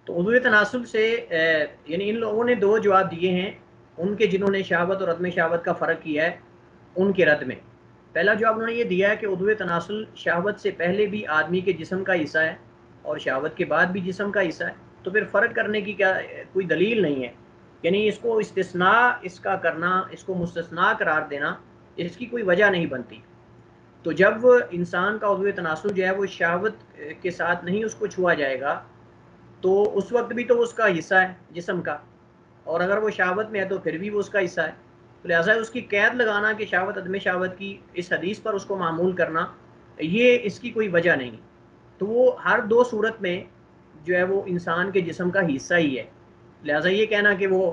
تو عضو تناسل سے یعنی ان لوگوں نے دو جواب دیے ہیں ان کے جنہوں نے شہوت اور عدم شہوت کا فرق کیا ہے ان کے رد میں۔ پہلا جواب انہوں نے یہ دیا ہے کہ عضو تناسل شہوت سے پہلے بھی آدمی کے جسم کا حصہ ہے اور شہوت کے بعد بھی جسم کا حصہ ہے، تو پھر فرق کرنے کی کیا کوئی دلیل نہیں ہے، یعنی اس کو استثناء اس کا کرنا، اس کو مستثناء قرار دینا، اس کی کوئی وجہ نہیں بنتی۔ تو جب انسان کا عضو تناسل جو ہے وہ شہوت کے ساتھ نہیں اس کو چھوا جائے گا تو اس وقت بھی تو اس کا حصہ ہے جسم کا، اور اگر وہ شہوت میں ہے تو پھر بھی وہ اس کا حصہ ہے، تو لہٰذا اس کی قید لگانا کہ شہوت عدم شہوت کی اس حدیث پر اس کو معمول کرنا یہ اس کی کوئی وجہ نہیں۔ تو وہ ہر دو صورت میں جو ہے وہ انسان کے جسم کا حصہ ہی ہے، لہٰذا یہ کہنا کہ وہ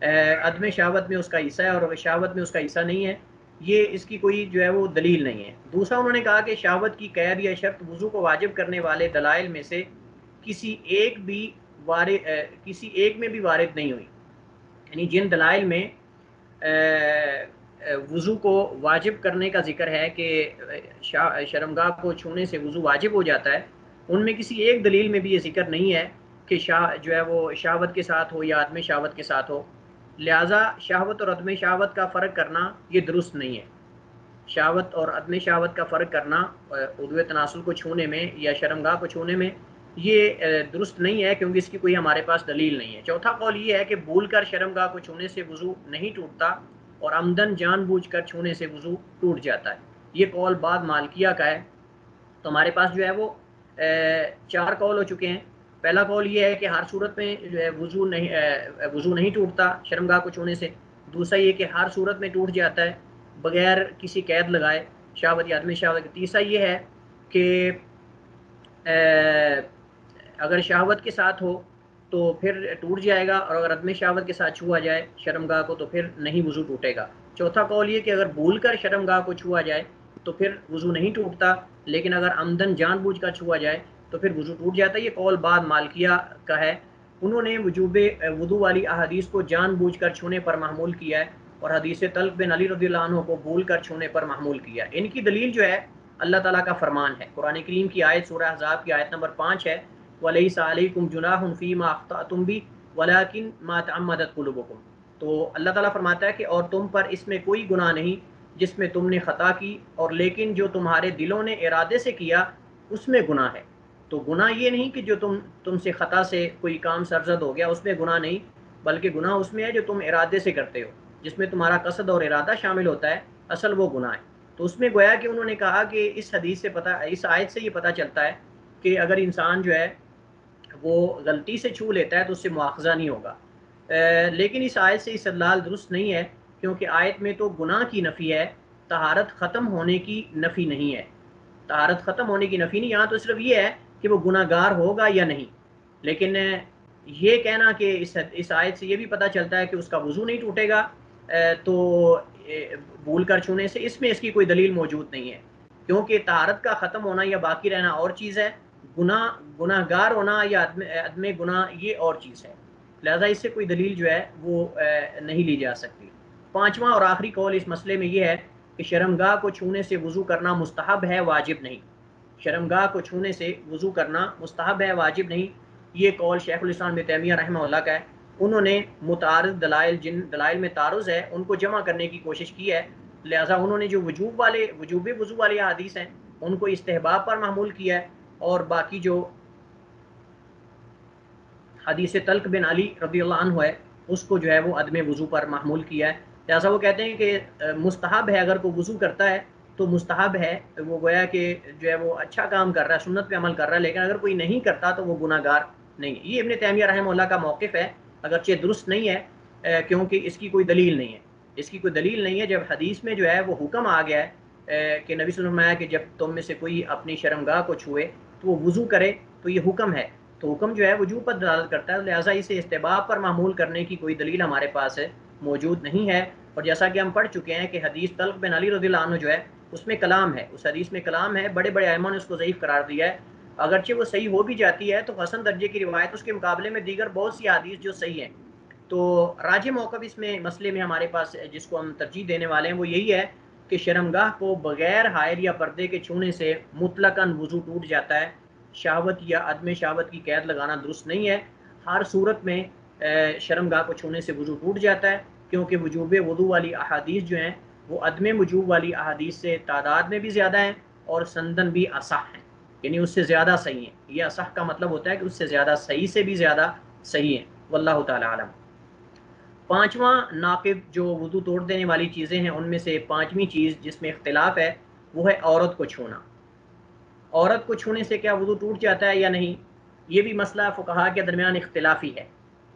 عدم شہوت میں اس کا حصہ ہے اور شہوت میں اس کا حصہ نہیں ہے، یہ اس کی کوئی جو ہے وہ دلیل نہیں ہے۔ دوسرا انہوں نے کہا کہ شہوت کی قید یا شرط وضو کو واجب کرنے والے دلائل میں سے کسی ایک میں بھی وارد نہیں ہوئی، یعنی جن دلائل میں وضو کو واجب کرنے کا ذکر ہے کہ شرمگاہ کو چھونے سے وضو واجب ہو جاتا ہے، ان میں کسی ایک دلیل میں بھی یہ ذکر نہیں ہے کہ جو ہے وہ شہوت کے ساتھ ہو یا عدم شہوت کے ساتھ ہو، لہٰذا شہوت اور عدم شہوت کا فرق کرنا یہ درست نہیں ہے۔ شہوت اور عدم شہوت کا فرق کرنا عضو تناسل کو چھونے میں یا شرمگاہ کو چھونے میں یہ درست نہیں ہے، کیونکہ اس کی کوئی ہمارے پاس دلیل نہیں ہے۔ چوتھا قول یہ ہے کہ بھول کر شرمگاہ کو چھونے سے وضو نہیں ٹوٹتا اور عمدن جان بوجھ کر چھونے سے وضو ٹوٹ جاتا ہے، یہ قول بعد مالکیہ کا ہے۔ تو ہمارے پاس جو ہے وہ چار قول ہو چکے ہیں۔ پہلا قول یہ ہے کہ ہر صورت میں جو ہے وضو نہیں ٹوٹتا شرمگاہ کو چھونے سے، دوسرا یہ کہ ہر صورت میں ٹوٹ جاتا ہے بغیر کسی قید لگائے شہوت یا عدم شہوت، تیسرا یہ ہے کہ اگر شہوت کے ساتھ ہو تو پھر ٹوٹ جائے گا، اور اگر عدم شہوت کے ساتھ چھوا جائے شرمگاہ کو تو پھر نہیں وضو ٹوٹے گا۔ چوتھا قول یہ کہ اگر بھول کر شرمگاہ کو چھوا جائے تو پھر وضو نہیں ٹوٹتا، لیکن اگر عمدن جان بوجھ کر چھوا جائے تو پھر وضو ٹوٹ جاتا ہے، یہ قول بعد مالکیہ کا ہے۔ انہوں نے وجوب وضو والی احادیث کو جان بوجھ کر چھونے پر محمول کیا ہے اور حدیث طلق بن علی رضی اللہ عنہ کو بھول کر چھونے پر محمول کیا۔ ان کی دلیل جو ہے اللہ تعالیٰ کا فرمان ہے، قرآن کریم کی آیت سورہ احزاب کی آیت نمبر 5 ہے، وَلَيْسَ عَلَيْكُمْ جُنَاحٌ فِيمَا أَخْطَأْتُمْ بِهِ وَلَكِنْ مَا تَعَمَّدَتْ قُلُوبُكُمْ۔ تو اللہ تعالیٰ فرماتا ہے کہ اور تم پر اس میں کوئی گناہ نہیں جس میں تم نے خطا کی، اور لیکن جو تمہارے دلوں نے ارادے سے کیا اس میں گناہ ہے۔ تو گناہ یہ نہیں کہ جو تم سے خطا سے کوئی کام سرزد ہو گیا اس میں گناہ نہیں، بلکہ گناہ اس میں ہے جو تم ارادے سے کرتے ہو، جس میں تمہارا قصد اور ارادہ شامل ہوتا ہے، اصل وہ گناہ ہے۔ تو اس میں گویا کہ انہوں نے کہا کہ اس حدیث سے اس آیت سے یہ پتہ چلتا ہے کہ اگر انسان جو ہے وہ غلطی سے چھو لیتا ہے تو اس سے مواخذہ نہیں ہوگا، لیکن اس آیت سے استدلال درست نہیں ہے، کیونکہ آیت میں تو گناہ کی نفی ہے، طہارت ختم ہونے کی نفی نہیں ہے۔ طہارت ختم ہونے کی نفی نہیں، یہاں تو صرف یہ ہے کہ وہ گناہ گار ہوگا یا نہیں، لیکن یہ کہنا کہ اس آیت سے یہ بھی پتہ چلتا ہے کہ اس کا وضو نہیں ٹوٹے گا تو بھول کر چھونے سے، اس میں اس کی کوئی دلیل موجود نہیں ہے، کیونکہ طہارت کا ختم ہونا یا باقی رہنا اور چیز ہے، گناہ گار ہونا یا عدم گناہ یہ اور چیز ہے، لہذا اس سے کوئی دلیل جو ہے وہ نہیں لی جا سکتی۔ پانچواں اور آخری قول اس مسئلے میں یہ ہے کہ شرمگاہ کو چھونے سے وضو کرنا مستحب ہے، واجب نہیں۔ شرمگاہ کو چھونے سے وضو کرنا مستحب ہے، واجب نہیں، یہ قول شیخ الاسلام ابن تیمیہ رحمہ اللہ کا ہے۔ انہوں نے متعارض دلائل، جن دلائل میں تعارض ہے ان کو جمع کرنے کی کوشش کی ہے، لہٰذا انہوں نے جو وجوب وضو والے حدیث ہیں ان کو استحباب پر محمول کیا ہے، اور باقی جو حدیث طلق بن علی رضی اللہ عنہ ہے اس کو جو ہے وہ عدم وضو پر محمول کیا ہے، لہٰذا وہ کہتے ہیں کہ مستحب ہے، اگر کوئی وضو کرتا ہے تو مستحب ہے، وہ گویا کہ جو ہے وہ اچھا کام کر رہا ہے، سنت پہ عمل کر رہا ہے، لیکن اگر کوئی نہیں کرتا تو وہ گناہ گار نہیں ہے۔ یہ ابن تیمیہ رحمہ اللہ کا موقف ہے، اگرچہ درست نہیں ہے کیونکہ اس کی کوئی دلیل نہیں ہے، اس کی کوئی دلیل نہیں ہے۔ جب حدیث میں جو ہے وہ حکم آ گیا ہے کہ نبی صلی اللہ علیہ وسلم نے فرمایا کہ جب تم میں سے کوئی اپنی شرمگاہ کو چھوئے تو وہ وضو کرے، تو یہ حکم ہے، تو حکم جو ہے وجوب پر دلالت کرتا ہے، لہٰذا اسے استحباب پر معمول کرنے کی کوئی دلیل ہمارے پاس موجود نہیں ہے۔ اور جیسا کہ ہم پڑھ چکے ہیں کہ حدیث طلق بن علی رضی اللہ عنہ جو ہے اس میں کلام ہے، اس حدیث میں کلام ہے، بڑے بڑے ائمہ نے اس کو ضعیف قرار دیا ہے، اگرچہ وہ صحیح ہو بھی جاتی ہے تو حسن درجے کی روایت اس کے مقابلے میں دیگر بہت سی حدیث جو صحیح ہیں۔ تو راجح موقف اس میں مسئلے میں ہمارے پاس جس کو ہم ترجیح دینے والے ہیں وہ یہی ہے کہ شرمگاہ کو بغیر حائل یا پردے کے چھونے سے مطلقاً وضو ٹوٹ جاتا ہے، شہوت یا عدم شہوت کی قید لگانا درست نہیں ہے۔ ہر صورت میں شرمگاہ کو چھونے سے وضو ٹوٹ جاتا ہے، کیونکہ وجوب وضو والی احادیث جو ہیں وہ عدم وجوب والی احادیث سے تعداد میں بھی زیادہ ہیں اور سندن بھی اصح ہیں، یعنی اس سے زیادہ صحیح ہیں۔ یہ اصح کا مطلب ہوتا ہے کہ اس سے زیادہ صحیح سے بھی زیادہ صحیح ہیں، واللہ تعالی عالم۔ پانچواں ناقض جو وضو توڑ دینے والی چیزیں ہیں ان میں سے پانچویں چیز جس میں اختلاف ہے وہ ہے عورت کو چھونا۔ عورت کو چھونے سے کیا وضو ٹوٹ جاتا ہے یا نہیں، یہ بھی مسئلہ فقہا کے درمیان اختلافی ہے،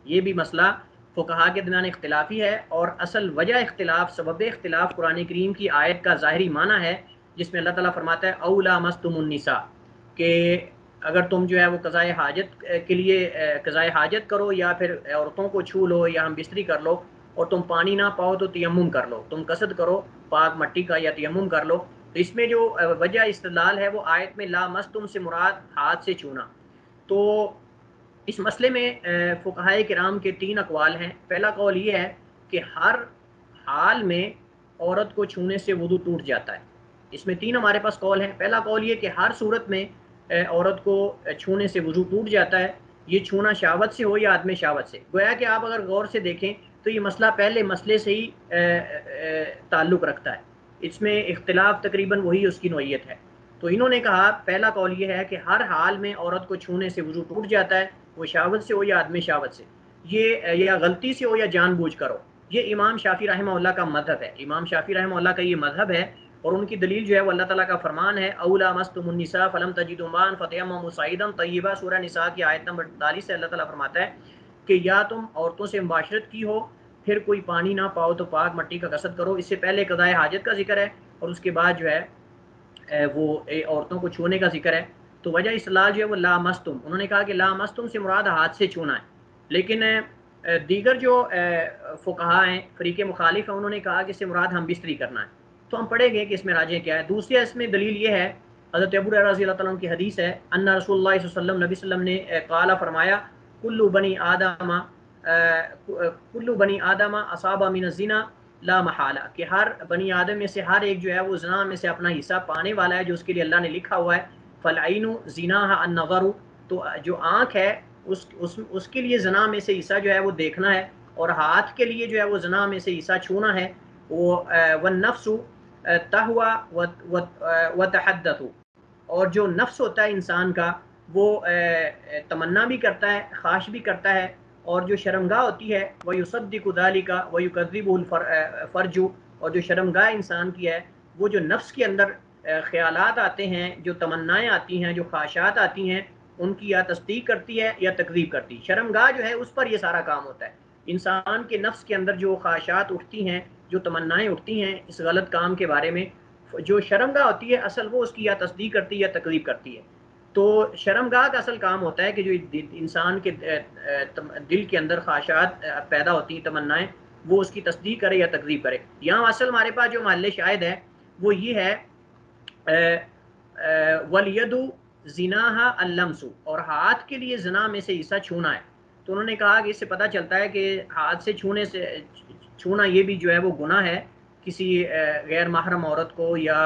یہ بھی مسئلہ فقہا کے درمیان اختلافی ہے، اور اصل وجہ اختلاف، سبب اختلاف قرآن کریم کی آیت کا ظاہری معنی ہے جس میں اللہ تعالیٰ فرماتا ہے او لامستم النساء، کہ اگر تم جو ہے وہ قضائے حاجت کے لیے قضائے حاجت کرو یا پھر عورتوں کو چھو لو یا ہم بستری کر لو اور تم پانی نہ پاؤ تو تیمم کر لو، تم قصد کرو پاک مٹی کا یا تیمم کر لو۔ تو اس میں جو وجہ استدلال ہے وہ آیت میں لامستم سے مراد ہاتھ سے چھونا۔ تو اس مسئلے میں فقہائے کرام کے تین اقوال ہیں۔ پہلا قول یہ ہے کہ ہر حال میں عورت کو چھونے سے وضو ٹوٹ جاتا ہے، اس میں تین ہمارے پاس قول ہیں۔ پہلا قول یہ کہ ہر صورت میں عورت کو چھونے سے وضو ٹوٹ جاتا ہے، یہ چھونا شہوت سے ہو یا عدم شہوت سے۔ گویا کہ آپ اگر غور سے دیکھیں تو یہ مسئلہ پہلے مسئلے سے ہی تعلق رکھتا ہے، اس میں اختلاف تقریباً وہی اس کی نوعیت ہے۔ تو انہوں نے کہا پہلا قول یہ ہے کہ ہر حال میں عورت کو چھونے سے وضو ٹوٹ جاتا ہے، وہ شہوت سے ہو یا عدم شہوت سے، یہ یا غلطی سے ہو یا جان بوجھ کر ہو۔ یہ امام شافعی رحمہ اللہ کا مذہب ہے، امام شافعی رحمہ اللہ کا یہ مذہب ہے، اور ان کی دلیل جو ہے وہ اللہ تعالیٰ کا فرمان ہے اولا مستم النساء فلم تجدوا ماء فتیمموا صعیدا طیبا، سورہ نساء کی آیت نمبر 42 سے اللہ تعالیٰ فرماتا ہے کہ یا تم عورتوں سے مباشرت کی ہو پھر کوئی پانی نہ پاؤ تو پاک مٹی کا قصد کرو۔ اس سے پہلے قضائے حاجت کا ذکر ہے اور اس کے بعد جو ہے وہ عورتوں کو چھونے کا ذکر ہے۔ تو وجہ استدلال جو ہے وہ لامستم، انہوں نے کہا کہ لامستم سے مراد ہاتھ سے چھونا ہے، لیکن دیگر جو فقہا ہیں فریق مخالف ہیں انہوں نے کہا کہ اس سے مراد ہم بستری کرنا ہے۔ تو ہم پڑھیں گے کہ اس میں راجح کیا ہے۔ دوسری اس میں دلیل یہ ہے، حضرت ابو ہریرہ رضی اللہ تعالیٰ عنہ کی حدیث ہے ان رسول اللہ صلی اللہ علیہ وسلم، نبی صلی اللہ علیہ وسلم نے قال فرمایا کل بنی آدم اصاب من الزنا لا محالہ، کہ ہر بنی آدم میں سے ہر ایک جو ہے وہ زنا میں سے اپنا حصہ پانے والا ہے جو اس کے لیے اللہ نے لکھا ہوا ہے۔ فالعین زناها النظر، تو جو آنکھ ہے اس کے لیے زنا میں سے حصہ جو ہے وہ دیکھنا ہے، اور ہاتھ کے لیے جو ہے وہ زنا میں سے حصہ چھونا ہے۔ وہ والنفس تہوی وتحدث، اور جو نفس ہوتا ہے انسان کا وہ تمنا بھی کرتا ہے، خواہش بھی کرتا ہے، اور جو شرمگاہ ہوتی ہے وہ یصدق ذلک ویکذبہ الفرج، اور جو شرمگاہ انسان کی ہے وہ جو نفس کے اندر خیالات آتے ہیں، جو تمنائیں آتی ہیں، جو خواہشات آتی ہیں، ان کی یا تصدیق کرتی ہے یا تکذیب کرتی ہے۔ شرمگاہ جو ہے اس پر یہ سارا کام ہوتا ہے، انسان کے نفس کے اندر جو خواہشات اٹھتی ہیں، جو تمنائیں اٹھتی ہیں اس غلط کام کے بارے میں، جو شرمگاہ ہوتی ہے اصل وہ اس کی یا تصدیق کرتی ہے یا تکذیب کرتی ہے۔ تو شرمگاہ کا اصل کام ہوتا ہے کہ جو انسان کے دل کے اندر خواہشات پیدا ہوتی ہیں، تمنائیں، وہ اس کی تصدیق کرے یا تکذیب کرے۔ یہاں اصل ہمارے پاس جو محل شاہد ہے وہ یہ ہے والید زناہا اللمس، اور ہاتھ کے لیے زنا میں سے حصہ چھونا ہے۔ تو انہوں نے کہا کہ اس سے پتہ چلتا ہے کہ ہاتھ سے چھونا یہ بھی جو ہے وہ گناہ ہے، کسی غیر محرم عورت کو یا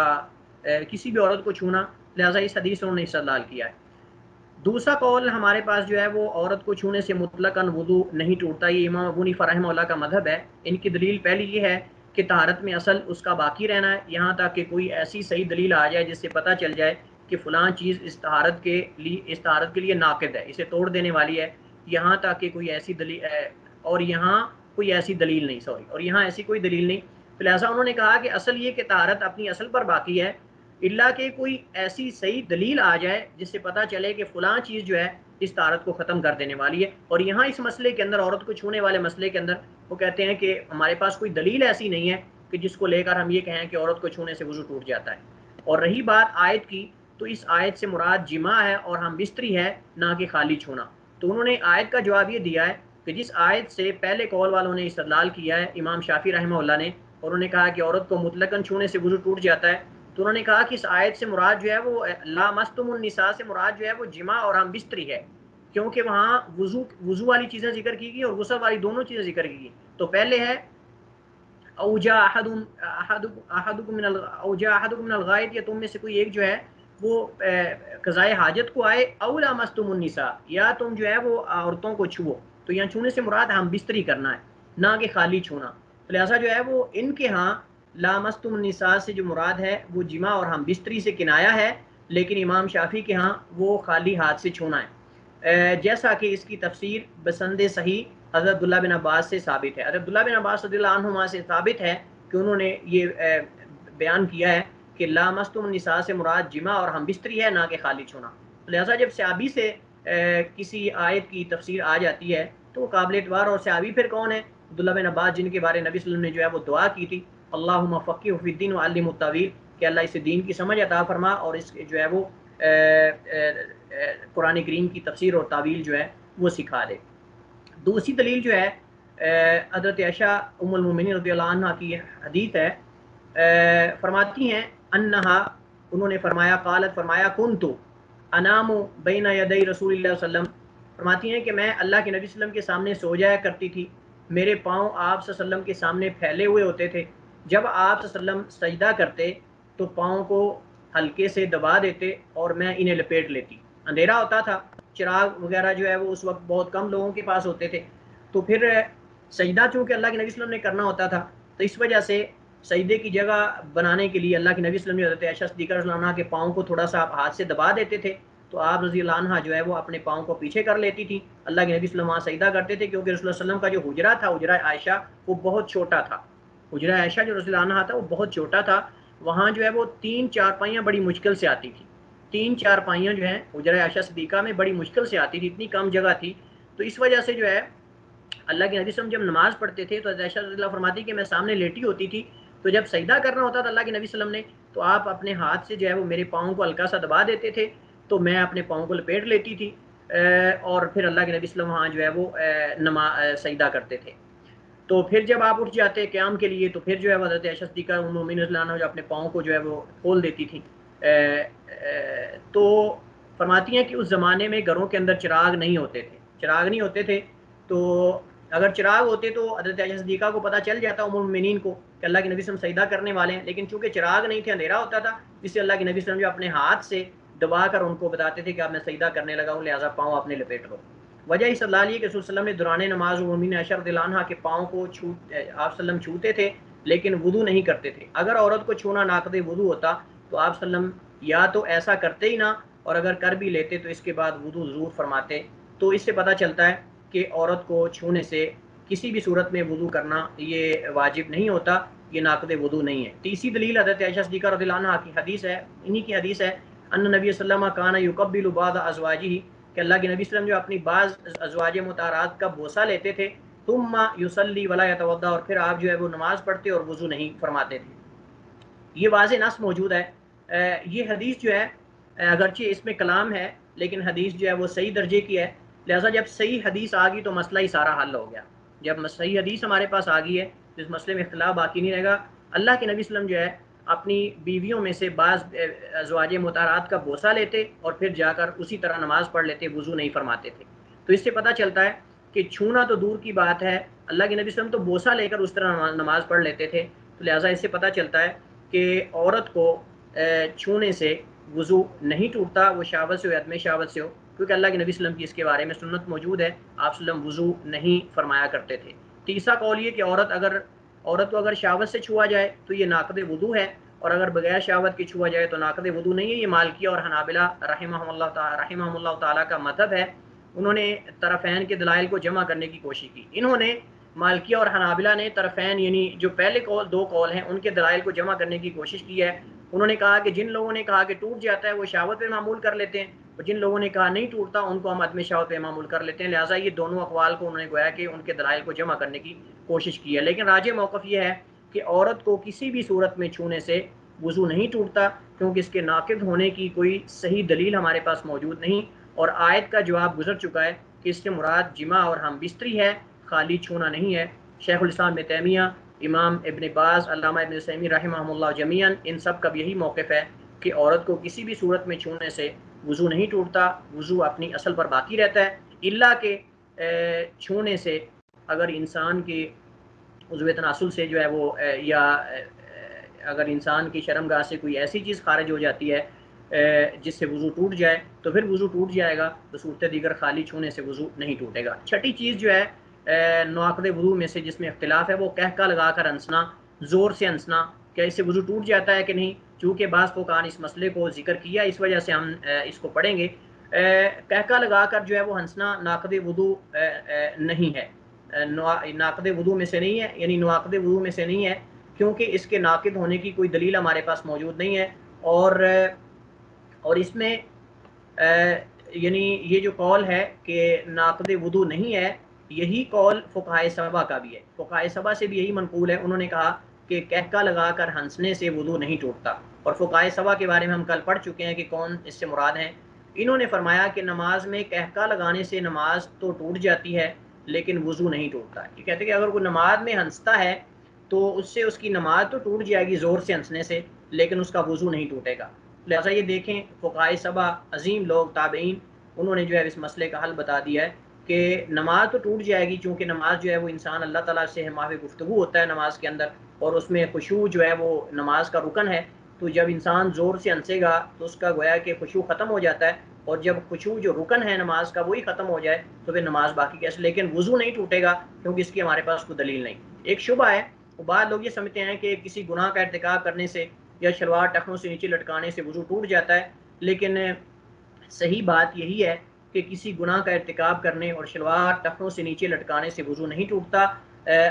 کسی بھی عورت کو چھونا، لہٰذا اس حدیث سے انہوں نے استدلال کیا ہے۔ دوسرا قول ہمارے پاس جو ہے وہ عورت کو چھونے سے مطلقاً وضو نہیں ٹوٹتا، یہ امام ابو حنیفہ رحمہ اللہ کا مذہب ہے۔ ان کی دلیل پہلی یہ ہے کہ طہارت میں اصل اس کا باقی رہنا ہے، یہاں تک کہ کوئی ایسی صحیح دلیل آ جائے جس سے پتہ چل جائے کہ فلاں چیز اس طہارت کے لیے ناقض ہے، اسے توڑ دینے والی ہے، یہاں تک کہ کوئی ایسی دلیل اور یہاں کوئی ایسی دلیل نہیں اور یہاں ایسی کوئی دلیل نہیں۔ لہٰذا انہوں نے کہا کہ اصل یہ کہ طہارت اپنی اصل پر باقی ہے، الا کہ کوئی ایسی صحیح دلیل آ جائے جس سے پتہ چلے کہ فلاں چیز جو ہے اس طہارت کو ختم کر دینے والی ہے۔ اور یہاں اس مسئلے کے اندر، عورت کو چھونے والے مسئلے کے اندر، وہ کہتے ہیں کہ ہمارے پاس کوئی دلیل ایسی نہیں ہے کہ جس کو لے کر ہم یہ کہیں کہ عورت کو چھونے سے وضو ٹوٹ جاتا ہے۔ اور رہی بات آیت کی، تو اس آیت سے مراد جماع ہے اور ہم بستری ہے، نہ کہ خالی چھونا۔ تو انہوں نے آیت کا جواب یہ دیا ہے کہ جس آیت سے پہلے قول والوں نے استدلال کیا ہے، امام شافعی رحمہ اللہ نے، اور انہوں نے کہا کہ عورت کو مطلقاً چھونے سے وضو ٹوٹ جاتا ہے، تو انہوں نے کہا کہ اس آیت سے مراد جو ہے وہ لامستم النساء سے مراد جو ہے وہ جماع اور ہم بستری ہے، کیونکہ وہاں وضو والی چیزیں ذکر کی گئی اور غسل والی دونوں چیزیں ذکر کی گئی۔ تو پہلے ہے اوجا احدکم من الغائط، یا تم میں سے کوئی ایک جو ہے وہ قضائے حاجت کو آئے، او لامستم النساء، یا تم جو ہے وہ عورتوں کو چھو، تو یہاں چھونے سے مراد ہم بستری کرنا ہے، نہ کہ خالی چھونا. تو لہٰذا جو ہے وہ ان کے ہاں لامستم النساء سے جو مراد ہے وہ جمع اور ہم بستری سے کنایا ہے، لیکن امام شافعی کے ہاں وہ خالی ہاتھ سے چھونا ہے. جیسا کہ اس کی تفسیر بسند صحیح حضرت عبداللہ بن عباس سے ثابت ہے. حضرت عبداللہ بن عباس رضی اللہ عنہما سے ثابت ہے کہ انہوں نے یہ بیان کیا ہے کہ لامستم النساء سے مراد جمع اور ہم بستری ہے، نہ کہ خالی چھونا. لہٰذا جب صحابی سے کسی آیت کی تفسیر آ جاتی ہے تو وہ قابل اعتبار. اور صحابی پھر کون ہے؟ عبداللہ بن عباس، جن کے بارے نبی صلی اللہ علیہ وسلم نے جو ہے وہ دعا کی تھی، اللہم فقہہ فی الدین وعلمہ التاویل، کہ اللہ اسے دین کی سمجھ عطا فرما اور اس جو ہے وہ قرآن کریم کی تفسیر اور تعویل جو ہے وہ سکھا دے. دوسری دلیل جو ہے حضرت عائشہ ام المومنین رضی اللہ عنہ کی حدیث ہے، فرماتی ہیں انہا، انہوں نے فرمایا، قالت فرمایا، کنتو انام بین یدی رسول اللہ صلی اللہ علیہ وسلم، فرماتی ہیں کہ میں اللہ کے نبی صلی اللہ علیہ وسلم کے سامنے سو جایا کرتی تھی، میرے پاؤں آپ صلی اللہ علیہ وسلم کے سامنے پھیلے ہوئے ہوتے تھے. جب آپ صلی اللہ علیہ وسلم سجدہ کرتے تو پاؤں کو ہلکے سے دبا دیتے اور میں انہیں لپیٹ لیتی. اندھیرا ہوتا تھا، چراغ وغیرہ جو ہے وہ اس وقت بہت کم لوگوں کے پاس ہوتے تھے، تو پھر سجدہ چونکہ اللہ کے نبی صلی اللہ علیہ وسلم نے کرنا ہوتا تھا، تو اس وجہ سے سجدے کی جگہ بنانے کے لیے اللہ کے نبی صلی اللہ علیہ وسلم نے حضرت عائشہ صدیقہ رضی اللہ عنہ کے پاؤں کو تھوڑا سا ہاتھ سے دبا دیتے تھے، تو آپ رضی اللہ عنہ جو ہے وہ اپنے پاؤں کو پیچھے کر لیتی تھی. اللہ کے نبی صلی اللہ علیہ وسلم وہاں سجدہ کرتے تھے، کیونکہ رسول اللہ صلی اللہ علیہ وسلم کا جو حجرہ تھا، حجرہ عائشہ، وہ بہت چھوٹا تھا. حجرہ عائشہ جو رضی اللہ عنہ تھا وہ بہت چھوٹا تھا، وہاں جو ہے وہ 3 چارپائیاں بڑی مشکل سے آتی تھی. 3 چارپائیاں جو ہیں حجرہ عائشہ صدیقہ میں بڑی مشکل سے آتی تھی، اتنی کم جگہ تھی. تو اس وجہ سے جو ہے اللہ کے نبی صلی اللہ علیہ وسلم جب نماز پڑھتے تھے تو عائشہ رضی اللہ فرماتی کہ میں سامنے لیٹی ہوتی تھی، تو جب سجدہ کرنا ہوتا تھا اللہ کے نبی صلی اللہ علیہ وسلم نے، تو آپ اپنے ہاتھ سے جو ہے وہ میرے پاؤں کو ہلکا سا دبا دیتے تھے، تو میں اپنے پاؤں کو لپیٹ لیتی تھی اور پھر اللہ کے نبی صلی اللہ علیہ وسلم وہاں جو ہے وہ سجدہ کرتے تھے. تو پھر جب آپ اٹھ جاتے قیام کے لیے تو پھر جو ہے حضرت عائشہ صدیقہ ام المؤمنین رضی اللہ عنہا جو اپنے پاؤں کو جو ہے وہ کھول دیتی تھی. تو فرماتی ہیں کہ اس زمانے میں گھروں کے اندر چراغ نہیں ہوتے تھے، چراغ نہیں ہوتے تھے، تو اگر چراغ ہوتے تو حضرت عائشہ صدیقہ کو پتہ چل جاتا ام المؤمنین کو کہ اللہ کے نبی صلی اللہ علیہ وسلم سجدہ کرنے والے ہیں، لیکن چونکہ چراغ نہیں تھے، اندھیرا ہوتا تھا، جس سے اللہ کے نبی صلی اللہ علیہ وسلم جو اپنے ہاتھ سے دبا کر ان کو بتاتے تھے کہ اب میں سجدہ کرنے لگا ہوں، لہٰذا پاؤں اپنے لپیٹ لو. وجہ اس اللہ علیہ کہ رسول صلی اللہ علیہ وسلم نے دوران نماز مومن عائشہ رضی اللہ عنہا کے پاؤں کو آپ صلی اللہ علیہ وسلم چھوتے تھے لیکن وضو نہیں کرتے تھے. اگر عورت کو چھونا ناقض وضو ہوتا تو آپ صلی اللہ علیہ وسلم یا تو ایسا کرتے ہی نہ، اور اگر کر بھی لیتے تو اس کے بعد وضو ضرور فرماتے. تو اس سے پتہ چلتا ہے کہ عورت کو چھونے سے کسی بھی صورت میں وضو کرنا یہ واجب نہیں ہوتا، یہ ناقض وضو نہیں ہے. تیسری دلیل حضرت عائشہ صدیقہ رضی اللہ عنہا کی حدیث ہے، انہی کی حدیث ہے، ان نبی صلی اللہ علیہ وسلم کان یقبل بعض ازواجہ، کہ اللہ کے نبی صلی اللہ علیہ وسلم جو اپنی بعض ازواج مطہرات کا بوسہ لیتے تھے، ثم یصلی ولا یتوضا، اور پھر آپ جو ہے وہ نماز پڑھتے اور وضو نہیں فرماتے تھے. یہ واضح نص موجود ہے. یہ حدیث جو ہے اگرچہ اس میں کلام ہے لیکن حدیث جو ہے وہ صحیح درجے کی ہے، لہٰذا جب صحیح حدیث آ گئی تو مسئلہ ہی سارا حل ہو گیا. جب صحیح حدیث ہمارے پاس آ گئی ہے تو اس مسئلے میں اختلاف باقی نہیں رہے گا. اللہ کے نبی صلی اللہ علیہ وسلم جو ہے اپنی بیویوں میں سے بعض ازواج مطہرات کا بوسہ لیتے اور پھر جا کر اسی طرح نماز پڑھ لیتے، وضو نہیں فرماتے تھے. تو اس سے پتہ چلتا ہے کہ چھونا تو دور کی بات ہے، اللہ کے نبی صلی اللہ علیہ وسلم تو بوسہ لے کر اس طرح نماز پڑھ لیتے تھے. تو لہٰذا اس سے پتہ چلتا ہے کہ عورت کو چھونے سے وضو نہیں ٹوٹتا، وہ شہوت سے ہو یا عدم شہوت سے ہو، کیونکہ اللہ کے نبی صلی اللہ علیہ وسلم کی اس کے بارے میں سنت موجود ہے، آپ صلی اللہ علیہ وسلم وضو نہیں فرمایا کرتے تھے. تیسرا قول یہ کہ عورت کو اگر شہوت سے چھوا جائے تو یہ ناقض وضو ہے، اور اگر بغیر شہوت کے چھوا جائے تو ناقض وضو نہیں ہے. یہ مالکیہ اور حنابلہ رحمہم اللہ تعالیٰ کا مذہب ہے. انہوں نے طرفین کے دلائل کو جمع کرنے کی کوشش کی. انہوں نے مالکیہ اور حنابلہ نے طرفین یعنی جو پہلے دو قول ہیں ان کے دلائل کو جمع کرنے کی کوشش کی ہے. انہوں نے کہا کہ جن لوگوں نے کہا کہ ٹوٹ جاتا ہے وہ شہوت پہ معمول کر لیتے ہیں، اور جن لوگوں نے کہا نہیں ٹوٹتا ان کو ہم عدم شہوت پہ معمول کر لیتے ہیں. لہٰذا یہ دونوں اقوال کو انہوں نے گویا کہ ان کے دلائل کو جمع کرنے کی کوشش کی ہے. لیکن راجح موقف یہ ہے کہ عورت کو کسی بھی صورت میں چھونے سے وضو نہیں ٹوٹتا، کیونکہ اس کے ناقض ہونے کی کوئی صحیح دلیل ہمارے پاس موجود نہیں. اور آیت کا جواب گزر چکا ہے کہ اس سے مراد جمع اور ہم بستری ہے، خالی چھونا نہیں ہے. شیخ الاسلام ابن تیمیہ، امام ابن باز، علامہ ابن عثیمین رحمہم اللہ جمیعاً، ان سب کا یہی موقف ہے کہ عورت کو کسی بھی صورت میں چھونے سے وضو نہیں ٹوٹتا، وضو اپنی اصل پر باقی رہتا ہے، الا کہ چھونے سے اگر انسان کے عضو تناسل سے جو ہے وہ یا اگر انسان کی شرمگاہ سے کوئی ایسی چیز خارج ہو جاتی ہے جس سے وضو ٹوٹ جائے تو پھر وضو ٹوٹ جائے گا، تو صورت دیگر خالی چھونے سے وضو نہیں ٹوٹے گا۔ چھٹی چیز جو ہے نواقض وضو میں سے جس میں اختلاف ہے وہ قہقہ لگا کر ہنسنا، زور سے ہنسنا، کیا اس سے وضو ٹوٹ جاتا ہے کہ نہیں؟ چونکہ بعض فقہاء نے اس مسئلے کو ذکر کیا، اس وجہ سے ہم اس کو پڑھیں گے۔ قہقہ لگا کر جو ہے وہ ہنسنا ناقض وضو نہیں ہے، ناقض وضو میں سے نہیں ہے، یعنی نواقض وضو میں سے نہیں ہے، کیونکہ اس کے ناقض ہونے کی کوئی دلیل ہمارے پاس موجود نہیں ہے۔ اور اس میں یعنی یہ جو قول ہے کہ ناقض وضو نہیں ہے، یہی قول فقہائے سبع کا بھی ہے۔ فقہائے سبع سے بھی یہی منقول ہے، انہوں نے کہا کہ قہقہ لگا کر ہنسنے سے وضو نہیں ٹوٹتا۔ اور فقہائے سبع کے بارے میں ہم کل پڑھ چکے ہیں کہ کون اس سے مراد ہیں۔ انہوں نے فرمایا کہ نماز میں قہقہ لگانے سے نماز تو ٹوٹ جاتی ہے لیکن وضو نہیں ٹوٹتا۔ یہ کہتے ہیں کہ اگر کوئی نماز میں ہنستا ہے تو اس سے اس کی نماز تو ٹوٹ جائے گی زور سے ہنسنے سے، لیکن اس کا وضو نہیں ٹوٹے گا۔ لہٰذا یہ دیکھیں فقہائے سبع عظیم لوگ تابعین، انہوں نے جو ہے اس مسئلے کا حل بتا دیا ہے کہ نماز تو ٹوٹ جائے گی، چونکہ نماز جو ہے وہ انسان اللہ تعالیٰ سے محو گفتگو ہوتا ہے نماز کے اندر، اور اس میں خشوع جو ہے وہ نماز کا رکن ہے۔ تو جب انسان زور سے ہنسے گا تو اس کا گویا کہ خشوع ختم ہو جاتا ہے، اور جب خشوع جو رکن ہے نماز کا وہی ختم ہو جائے تو پھر نماز باقی کیسے؟ لیکن وضو نہیں ٹوٹے گا کیونکہ اس کی ہمارے پاس کوئی دلیل نہیں۔ ایک شبہ ہے، بعض لوگ یہ سمجھتے ہیں کہ کسی گناہ کا ارتکاب کرنے سے یا شلوار ٹخنوں سے نیچے لٹکانے سے وضو ٹوٹ جاتا ہے، لیکن صحیح بات یہی ہے کہ کسی گناہ کا ارتکاب کرنے اور شلوار ٹخنوں سے نیچے لٹکانے سے وضو نہیں ٹوٹتا۔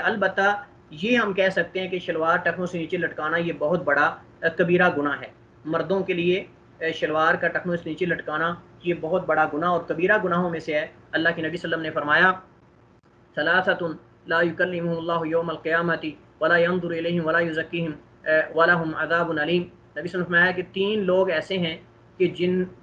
البتہ یہ ہم کہہ سکتے ہیں کہ شلوار ٹخنوں سے نیچے لٹکانا یہ بہت بڑا کبیرہ گناہ ہے۔ مردوں کے لیے شلوار کا ٹخنوں سے نیچے لٹکانا یہ بہت بڑا گناہ اور کبیرہ گناہوں میں سے ہے۔ اللہ کے نبی صلی اللہ علیہ وسلم نے فرمایا ثلاثۃ لا یکلمهم اللہ یوم القیامۃ ولا ينظر الیہم ولا یزکیہم ولہم عذاب علیم۔ نبی صلی اللہ علیہ وسلم نے فرمایا کہ 3 لوگ ایسے ہیں کہ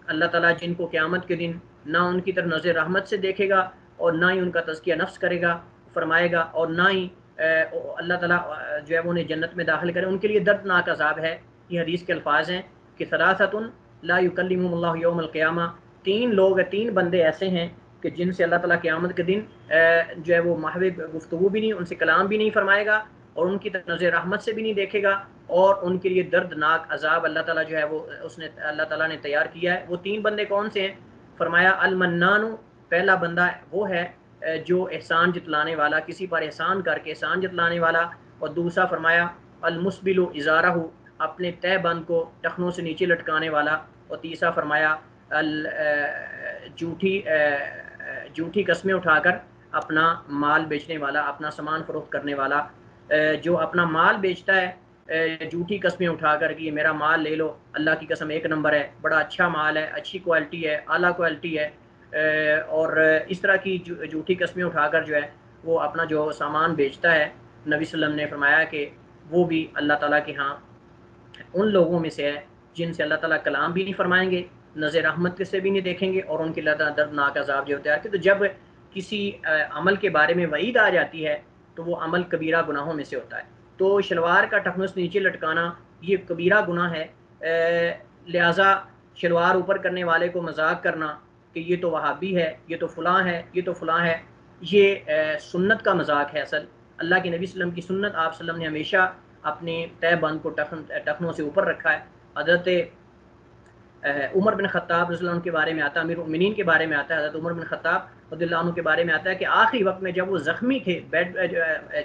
اللہ تعالیٰ جن کو قیامت کے دن نہ ان کی طرف نظر رحمت سے دیکھے گا اور نہ ہی ان کا تزکیہ نفس کرے گا، فرمائے گا، اور نہ ہی اللہ تعالیٰ جو ہے انہیں جنت میں داخل کرے، ان کے لیے دردناک عذاب ہے۔ یہ حدیث کے الفاظ ہیں کہ ثلاثۃ لا یکلمهم اللہ یوم القیامہ، 3 لوگ 3 بندے ایسے ہیں کہ جن سے اللہ تعالیٰ قیامت کے دن جو ہے وہ محو گفتگو بھی نہیں، ان سے کلام بھی نہیں فرمائے گا، اور ان کی نظر رحمت سے بھی نہیں دیکھے گا، اور ان کے لیے دردناک عذاب اللہ تعالیٰ جو ہے وہ اللہ تعالیٰ نے تیار کیا ہے۔ وہ 3 بندے کون سے ہیں؟ فرمایا المنان، پہلا بندہ وہ ہے جو احسان جتلانے والا، کسی پر احسان کر کے احسان جتلانے والا، اور دوسرا فرمایا المسبل ازارہ، اپنے تہ بند کو ٹخنوں سے نیچے لٹکانے والا، اور تیسرا فرمایا جھوٹی قسمیں اٹھا کر اپنا مال بیچنے والا، اپنا سامان فروخت کرنے والا۔ جو اپنا مال بیچتا ہے جھوٹی قسمیں اٹھا کر کہ یہ میرا مال لے لو، اللہ کی قسم 1 نمبر ہے، بڑا اچھا مال ہے، اچھی کوالٹی ہے، اعلیٰ کوالٹی ہے، اور اس طرح کی جھوٹی قسمیں اٹھا کر جو ہے وہ اپنا جو سامان بیچتا ہے، نبی صلی اللہ علیہ وسلم نے فرمایا کہ وہ بھی اللہ تعالیٰ کے ہاں ان لوگوں میں سے ہے جن سے اللہ تعالیٰ کلام بھی نہیں فرمائیں گے، نظر رحمت سے بھی نہیں دیکھیں گے، اور ان کے اللہ دردناک عذاب جو تیار کیا۔ تو جب کسی عمل کے بارے میں وعید آ جاتی ہے تو وہ عمل کبیرہ گناہوں میں سے ہوتا ہے۔ تو شلوار کا ٹخنوں سے نیچے لٹکانا یہ کبیرہ گناہ ہے، لہٰذا شلوار اوپر کرنے والے کو مذاق کرنا کہ یہ تو وہابی ہے، یہ تو فلاں ہے، یہ تو فلاں ہے، یہ سنت کا مذاق ہے۔ اصل اللہ کے نبی صلی اللہ علیہ وسلم کی سنت، آپ صلی اللہ علیہ وسلم نے ہمیشہ اپنے تہ بند کو ٹخنوں سے اوپر رکھا ہے۔ حضرت عمر بن خطاب رضی اللہ عنہ کے بارے میں آتا ہے، امیر المؤمنین کے بارے میں آتا ہے، حضرت عمر بن خطاب رضی اللہ عنہ کے بارے میں آتا ہے کہ آخری وقت میں جب وہ زخمی تھے،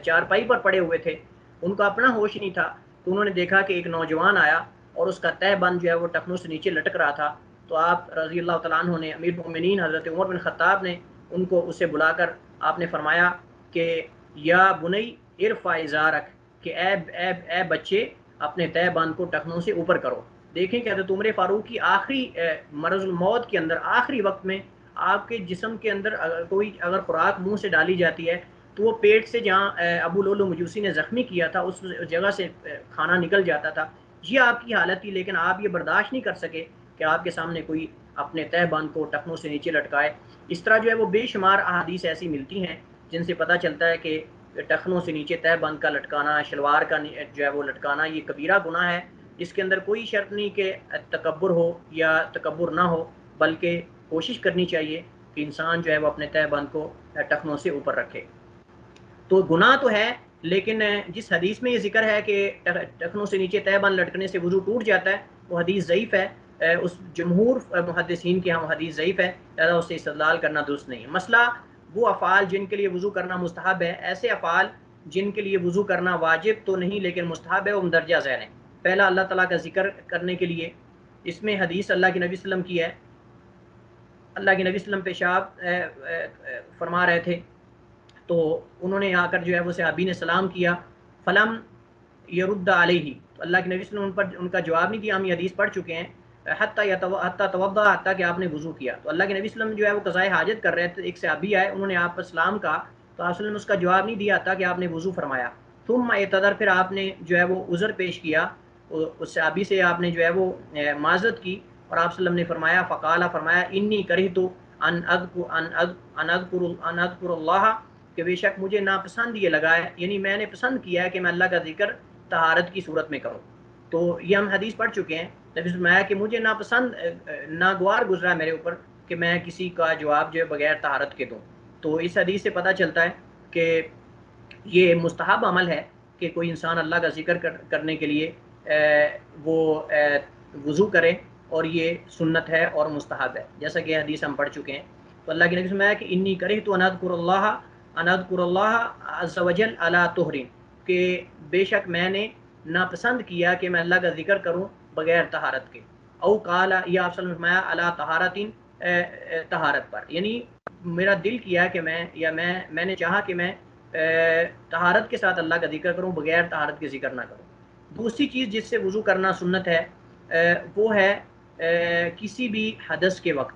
چارپائی پر پڑے ہوئے تھے، ان کا اپنا ہوش نہیں تھا، تو انہوں نے دیکھا کہ ایک نوجوان آیا اور اس کا تہ بند جو ہے وہ ٹخنوں سے نیچے لٹک رہا تھا۔ تو آپ رضی اللہ تعالیٰ عنہ نے، امیر المؤمنین حضرت عمر بن خطاب نے ان کو اسے بلا کر آپ نے فرمایا کہ یا بنی ارفع ازارک، کہ اے بچے اپنے تہ بند کو ٹخنوں سے اوپر کرو۔ دیکھیں کہ حضرت عمر فاروق کی آخری مرض الموت کے اندر، آخری وقت میں آپ کے جسم کے اندر کوئی اگر خوراک منہ سے ڈالی جاتی ہے تو وہ پیٹ سے جہاں ابو لولو مجوسی نے زخمی کیا تھا اس جگہ سے کھانا نکل جاتا تھا۔ یہ آپ کی حالت تھی، لیکن آپ یہ برداشت نہیں کر سکے کہ آپ کے سامنے کوئی اپنے تہ بند کو ٹخنوں سے نیچے لٹکائے۔ اس طرح جو ہے وہ بے شمار احادیث ایسی ملتی ہیں جن سے پتہ چلتا ہے کہ ٹخنوں سے نیچے تہ بند کا لٹکانا، شلوار کا جو ہے وہ لٹکانا یہ کبیرہ گناہ ہے، جس کے اندر کوئی شرط نہیں کہ تکبر ہو یا تکبر نہ ہو، بلکہ کوشش کرنی چاہیے کہ انسان جو ہے وہ اپنے تہ بند کو ٹخنوں سے اوپر رکھے۔ تو گناہ تو ہے، لیکن جس حدیث میں یہ ذکر ہے کہ ٹخنوں سے نیچے تہ بند لٹکنے سے وضو ٹوٹ جاتا ہے وہ حدیث ضعیف ہے۔ اس جمہور محدثین کے ہم حدیث ضعیف ہے، لہٰذا اس سے استدلال کرنا درست نہیں ہے۔ مسئلہ وہ افعال جن کے لیے وضو کرنا مستحب ہے، ایسے افعال جن کے لیے وضو کرنا واجب تو نہیں لیکن مستحب ہے، وہ مندرجہ ذیل ہیں۔ پہلا اللہ تعالیٰ کا ذکر کرنے کے لیے، اس میں حدیث اللہ کے نبی صلی اللہ علیہ وسلم کی ہے، اللہ کے نبی صلی اللہ علیہ وسلم پیشاب فرما رہے تھے، تو انہوں نے آ کر جو ہے وہ صحابی نے سلام کیا، فلم یرد علیہ، تو اللہ کے نبی صلی اللہ علیہ وسلم ان کا جواب نہیں دیا، ہم یہ حدیث پڑھ چکے ہیں، حتیٰ توضا، حتیٰ کہ آپ نے وضو کیا۔ تو اللہ کے نبی صلی اللہ علیہ وسلم جو ہے وہ قضائے حاجت کر رہے تھے، ایک صحابی آئے، انہوں نے آپ پر سلام کہا، تو آپ صلی اللہ علیہ وسلم نے اس کا جواب نہیں دیا حتیٰ کہ آپ نے وضو فرمایا۔ ثم اعتذر، پھر آپ نے جو ہے وہ عذر پیش کیا، اس صحابی سے آپ نے جو ہے وہ معذرت کی، اور آپ صلی اللہ علیہ وسلم نے فرمایا، فقالا، فرمایا، انی کرہت ان اذکر اللہ، کہ بے شک مجھے ناپسند یہ لگا ہے، یعنی میں نے پسند کیا ہے کہ میں اللہ کا ذکر طہارت کی صورت میں کروں۔ تو یہ ہم حدیث پڑھ چکے ہیں، نبی فرمایا کہ مجھے ناپسند ناگوار گزرا ہے میرے اوپر کہ میں کسی کا جواب جو ہے بغیر طہارت کے دوں۔ تو اس حدیث سے پتہ چلتا ہے کہ یہ مستحب عمل ہے کہ کوئی انسان اللہ کا ذکر کرنے کے لیے وہ وضو کرے، اور یہ سنت ہے اور مستحب ہے، جیسا کہ حدیث ہم پڑھ چکے ہیں۔ تو اللہ کے نبی فرمایا کہ انی کرہت ان اذکر اللہ عز وجل علی طہر، کہ بے شک میں نے ناپسند کیا کہ میں اللہ کا ذکر کروں بغیر طہارت کے، او قال، یا آپ صلی اللہ علیہ وسلم فرمایا علی طہارت، طہارت پر، یعنی میرا دل کیا کہ میں نے چاہا کہ میں طہارت کے ساتھ اللہ کا ذکر کروں، بغیر طہارت کے ذکر نہ کروں۔ دوسری چیز جس سے وضو کرنا سنت ہے وہ ہے کسی بھی حدث کے وقت،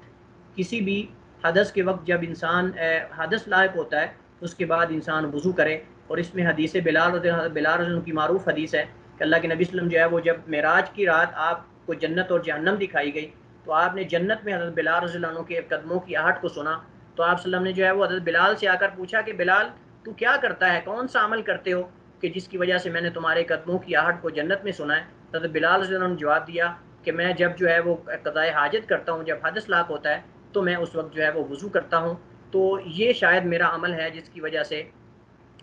کسی بھی حدث کے وقت جب انسان حدث لاحق ہوتا ہے اس کے بعد انسان وضو کرے، اور اس میں حدیث بلال رضی اللہ عنہ کی معروف حدیث ہے کہ اللہ کے نبی صلی اللہ علیہ وسلم جو ہے وہ جب معراج کی رات آپ کو جنت اور جہنم دکھائی گئی، تو آپ نے جنت میں حضرت بلال رضی اللہ عنہ کے قدموں کی آہٹ کو سنا، تو آپ صلی اللہ علیہ وسلم نے جو ہے وہ حضرت بلال سے آ کر پوچھا کہ بلال تو کیا کرتا ہے، کون سا عمل کرتے ہو کہ جس کی وجہ سے میں نے تمہارے قدموں کی آہٹ کو جنت میں سنا ہے؟ حضرت بلال رضی اللہ عنہ نے جواب دیا کہ میں جب جو ہے وہ قضائے حاجت کرتا ہوں، جب حدث لاحق ہوتا ہے تو میں اس وقت جو ہے وہ وضو کرتا ہوں۔ تو یہ شاید میرا عمل ہے جس کی وجہ سے